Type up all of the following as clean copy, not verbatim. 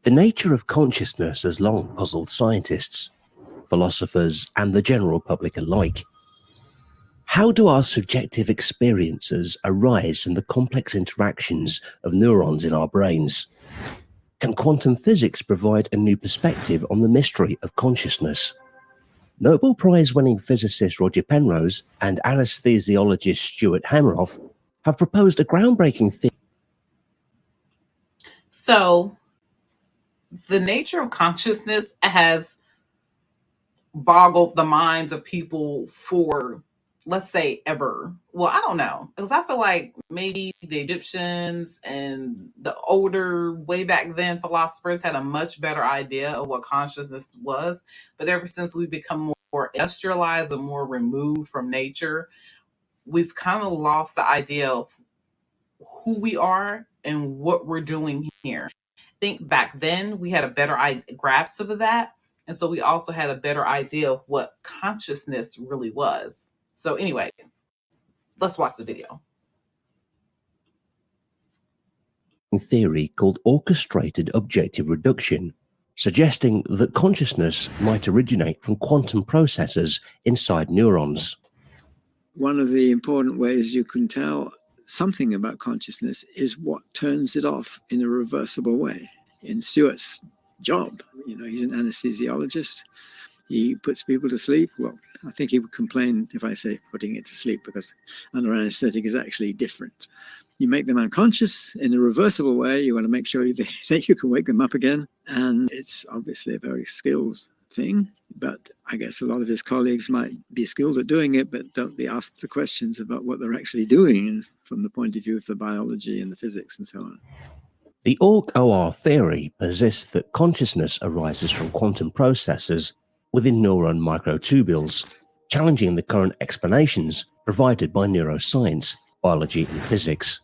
The nature of consciousness has long puzzled scientists, philosophers, and the general public alike. How do our subjective experiences arise from the complex interactions of neurons in our brains? Can quantum physics provide a new perspective on the mystery of consciousness? Nobel Prize-winning physicist Roger Penrose and anesthesiologist Stuart Hameroff have proposed a groundbreaking theory. So, the nature of consciousness has boggled the minds of people for, let's say, ever. Well, I don't know, because I feel like maybe the Egyptians and the older, way back then philosophers had a much better idea of what consciousness was. But ever since we've become more industrialized and more removed from nature, we've kind of lost the idea of who we are and what we're doing here. I think back then we had a better grasp of that. And so we also had a better idea of what consciousness really was. So anyway, let's watch the video. Theory called orchestrated objective reduction, suggesting that consciousness might originate from quantum processes inside neurons. One of the important ways you can tell something about consciousness is what turns it off in a reversible way. In Stuart's job, he's an anesthesiologist. He puts people to sleep. Well, I think he would complain if I say putting it to sleep, because under anesthetic is actually different. You make them unconscious in a reversible way. You want to make sure that you can wake them up again. And it's obviously a very skilled thing, but I guess a lot of his colleagues might be skilled at doing it, but don't be asked the questions about what they're actually doing from the point of view of the biology and the physics and so on. The OR theory persists that consciousness arises from quantum processes within neuron microtubules, challenging the current explanations provided by neuroscience, biology, and physics.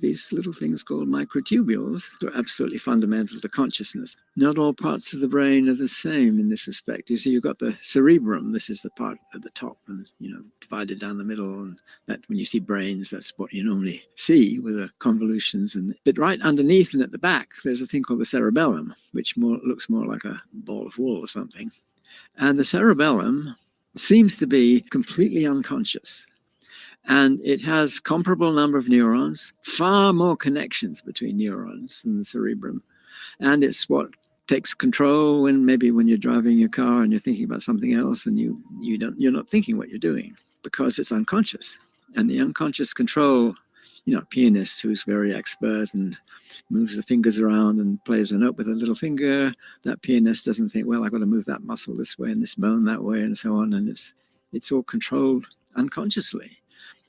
These little things called microtubules are absolutely fundamental to consciousness. Not all parts of the brain are the same in this respect. You see, you've got the cerebrum. This is the part at the top, and divided down the middle. And that when you see brains, that's what you normally see with the convolutions. But right underneath and at the back, there's a thing called the cerebellum, which looks more like a ball of wool or something. And the cerebellum seems to be completely unconscious. And it has comparable number of neurons, far more connections between neurons than the cerebrum. And it's what takes control when you're driving your car and you're thinking about something else, and you're not thinking what you're doing because it's unconscious. And the unconscious control, a pianist who's very expert and moves the fingers around and plays a note with a little finger, that pianist doesn't think, well, I've got to move that muscle this way and this bone that way and so on. And it's all controlled unconsciously.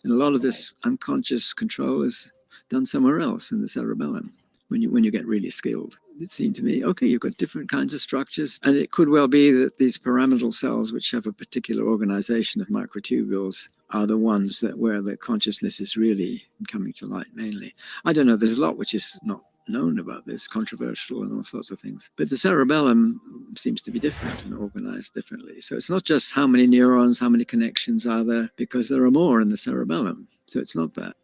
And a lot of this unconscious control is done somewhere else in the cerebellum when you get really skilled. It seemed to me, okay, you've got different kinds of structures, and it could well be that these pyramidal cells, which have a particular organization of microtubules, are the ones where the consciousness is really coming to light mainly. I don't know, there's a lot which is not known about this, controversial and all sorts of things. But the cerebellum seems to be different and organized differently. So it's not just how many neurons, how many connections are there, because there are more in the cerebellum. So it's not that.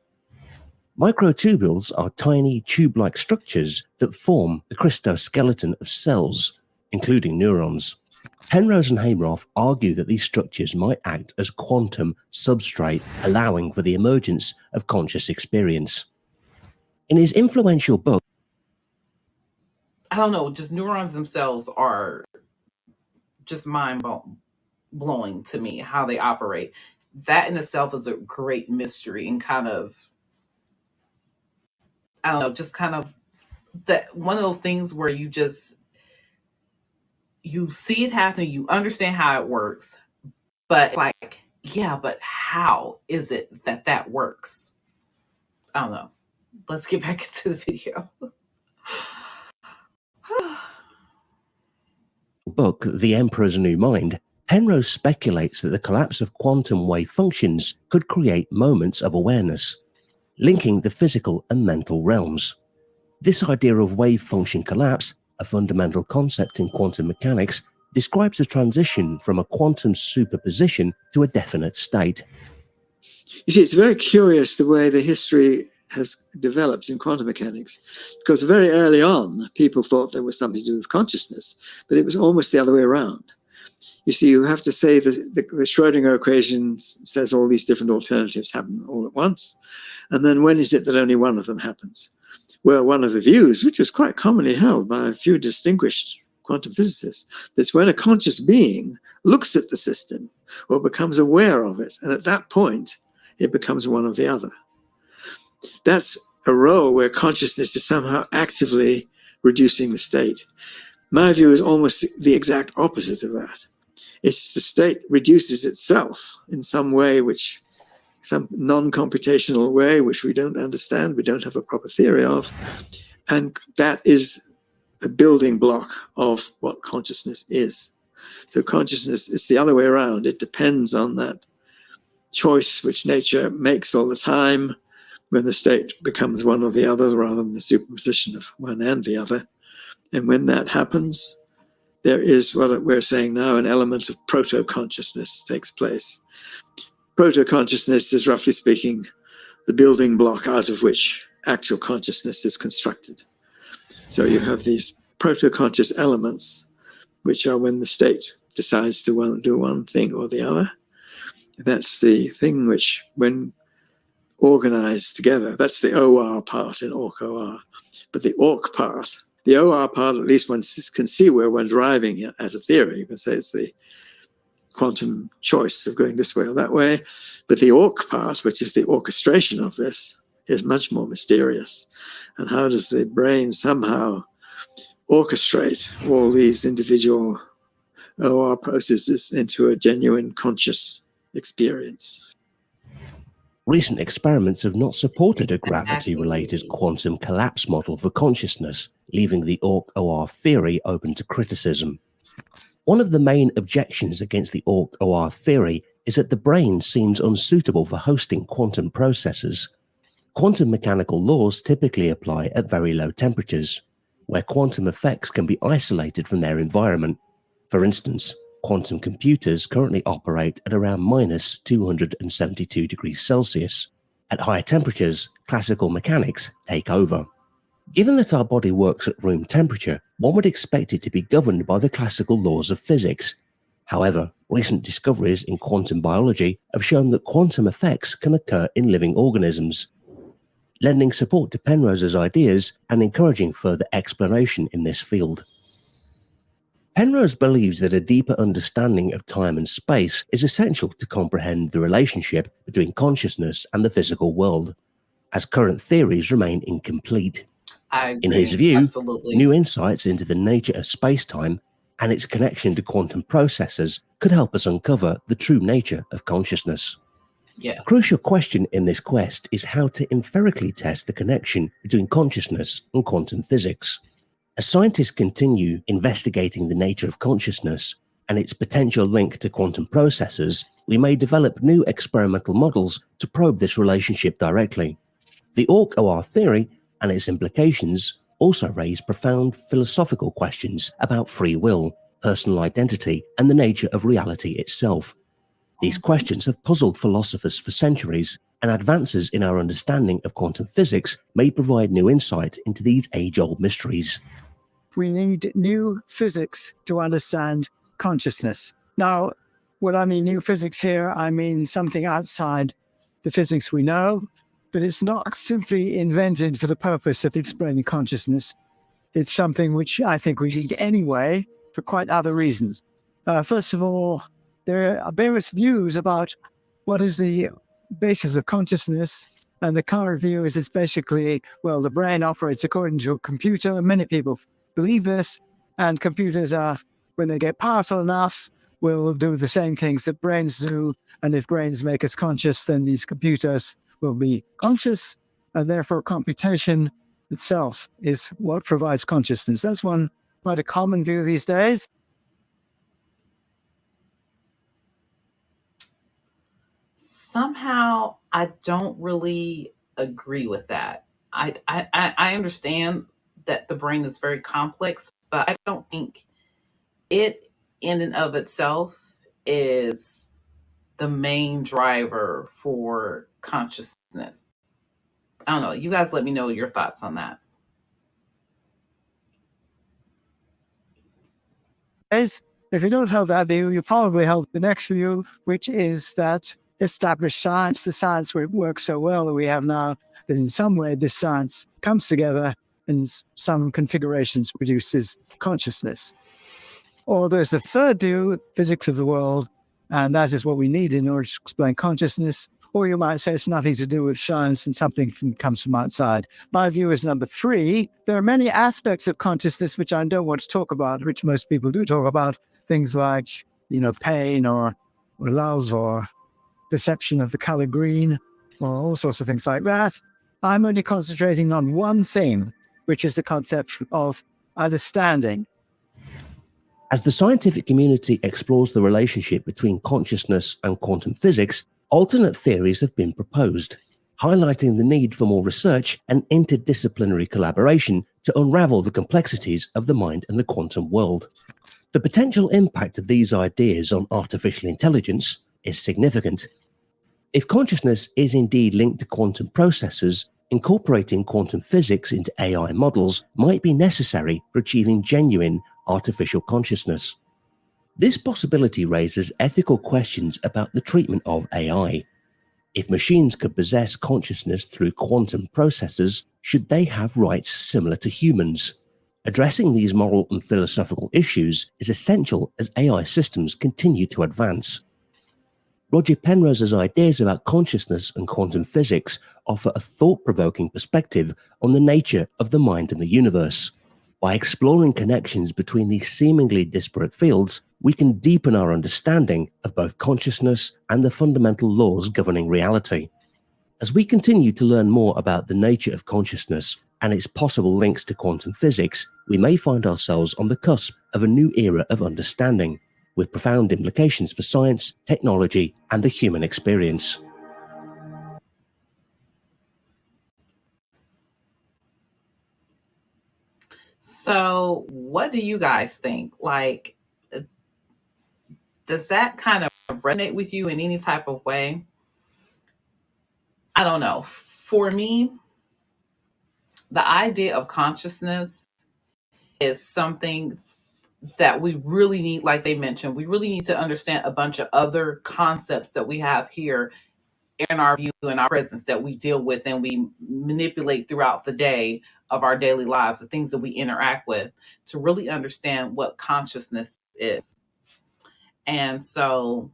Microtubules are tiny tube-like structures that form the crystalloskeleton of cells, including neurons. Penrose and Hameroff argue that these structures might act as quantum substrate, allowing for the emergence of conscious experience. In his influential book, I don't know, just neurons themselves are just mind-blowing to me, how they operate. That in itself is a great mystery and kind of, I don't know, just kind of that one of those things where you see it happening, you understand how it works, but like, yeah, but how is it that works? I don't know. Let's get back into the video. book, The Emperor's New Mind, Penrose speculates that the collapse of quantum wave functions could create moments of awareness, linking the physical and mental realms. This idea of wave function collapse, a fundamental concept in quantum mechanics, describes a transition from a quantum superposition to a definite state. You see, it's very curious the way the history has developed in quantum mechanics. Because very early on, people thought there was something to do with consciousness, but it was almost the other way around. You see, you have to say the Schrodinger equation says all these different alternatives happen all at once. And then when is it that only one of them happens? Well, one of the views, which was quite commonly held by a few distinguished quantum physicists, that's when a conscious being looks at the system or becomes aware of it, and at that point, it becomes one or the other. That's a role where consciousness is somehow actively reducing the state. My view is almost the exact opposite of that. It's the state reduces itself in some way, some non-computational way, which we don't understand, we don't have a proper theory of. And that is the building block of what consciousness is. So consciousness is the other way around. It depends on that choice which nature makes all the time when the state becomes one or the other rather than the superposition of one and the other. And when that happens, there is what we're saying now, an element of proto-consciousness takes place. Proto-consciousness is, roughly speaking, the building block out of which actual consciousness is constructed. So you have these proto-conscious elements, which are when the state decides to do one thing or the other. That's the thing which, when organized together, that's the OR part in OR. But the ORC part, the OR part, at least one can see where one's driving as a theory. You can say it's the quantum choice of going this way or that way. But the ORC part, which is the orchestration of this, is much more mysterious. And how does the brain somehow orchestrate all these individual OR processes into a genuine conscious experience? Recent experiments have not supported a gravity-related quantum collapse model for consciousness, leaving the OR theory open to criticism. One of the main objections against the OR theory is that the brain seems unsuitable for hosting quantum processes. Quantum mechanical laws typically apply at very low temperatures, where quantum effects can be isolated from their environment. For instance, quantum computers currently operate at around minus 272 degrees Celsius. At higher temperatures, classical mechanics take over. Given that our body works at room temperature, one would expect it to be governed by the classical laws of physics. However, recent discoveries in quantum biology have shown that quantum effects can occur in living organisms, lending support to Penrose's ideas and encouraging further exploration in this field. Penrose believes that a deeper understanding of time and space is essential to comprehend the relationship between consciousness and the physical world, as current theories remain incomplete. I agree. In his view, Absolutely. new insights into the nature of space-time and its connection to quantum processes could help us uncover the true nature of consciousness. Yeah. A crucial question in this quest is how to empirically test the connection between consciousness and quantum physics. As scientists continue investigating the nature of consciousness and its potential link to quantum processes, we may develop new experimental models to probe this relationship directly. The OR theory and its implications also raise profound philosophical questions about free will, personal identity, and the nature of reality itself. These questions have puzzled philosophers for centuries, and advances in our understanding of quantum physics may provide new insight into these age-old mysteries. We need new physics to understand consciousness. Now, when I mean new physics here, I mean something outside the physics we know, but it's not simply invented for the purpose of explaining consciousness. It's something which I think we need anyway for quite other reasons. First of all, there are various views about what is the basis of consciousness. And the current view is it's basically, well, the brain operates according to a computer. And many people believe this. And computers are, when they get powerful enough, will do the same things that brains do. And if brains make us conscious, then these computers will be conscious. And therefore, computation itself is what provides consciousness. That's one quite a common view these days. Somehow, I don't really agree with that. I understand that the brain is very complex, but I don't think it in and of itself is the main driver for consciousness. I don't know. You guys let me know your thoughts on that. If you don't hold that view, you probably hold the next view, which is that established science, the science where it works so well that we have now, that in some way this science comes together and some configurations produces consciousness. Or there's the third view, physics of the world, and that is what we need in order to explain consciousness. Or you might say it's nothing to do with science and something comes from outside. My view is number three. There are many aspects of consciousness which I don't want to talk about, which most people do talk about, things like, pain or love or perception of the color green or all sorts of things like that. I'm only concentrating on one thing, which is the concept of understanding. As the scientific community explores the relationship between consciousness and quantum physics, alternate theories have been proposed, highlighting the need for more research and interdisciplinary collaboration to unravel the complexities of the mind and the quantum world. The potential impact of these ideas on artificial intelligence is significant. If consciousness is indeed linked to quantum processes, incorporating quantum physics into AI models might be necessary for achieving genuine artificial consciousness. This possibility raises ethical questions about the treatment of AI. If machines could possess consciousness through quantum processes, should they have rights similar to humans? Addressing these moral and philosophical issues is essential as AI systems continue to advance. Roger Penrose's ideas about consciousness and quantum physics offer a thought-provoking perspective on the nature of the mind and the universe. By exploring connections between these seemingly disparate fields, we can deepen our understanding of both consciousness and the fundamental laws governing reality. As we continue to learn more about the nature of consciousness and its possible links to quantum physics, we may find ourselves on the cusp of a new era of understanding, with profound implications for science, technology, and the human experience. So, what do you guys think? Like, does that kind of resonate with you in any type of way? I don't know. For me, the idea of consciousness is something that we really need, like they mentioned, we really need to understand a bunch of other concepts that we have here in our view and our presence that we deal with and we manipulate throughout the day of our daily lives, the things that we interact with, to really understand what consciousness is. And so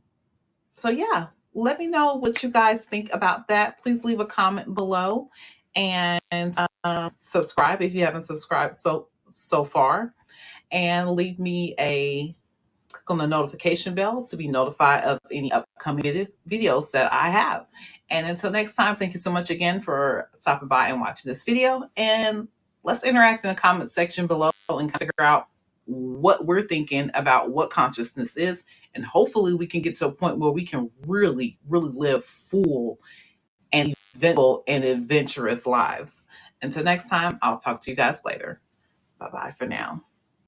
yeah, let me know what you guys think about that. Please leave a comment below and subscribe if you haven't subscribed so far, and leave me a click on the notification bell to be notified of any upcoming videos that I have. And until next time, thank you so much again for stopping by and watching this video. And let's interact in the comment section below and figure out what we're thinking about what consciousness is. And hopefully we can get to a point where we can really, really live full and eventful and adventurous lives. Until next time, I'll talk to you guys later. Bye-bye for now.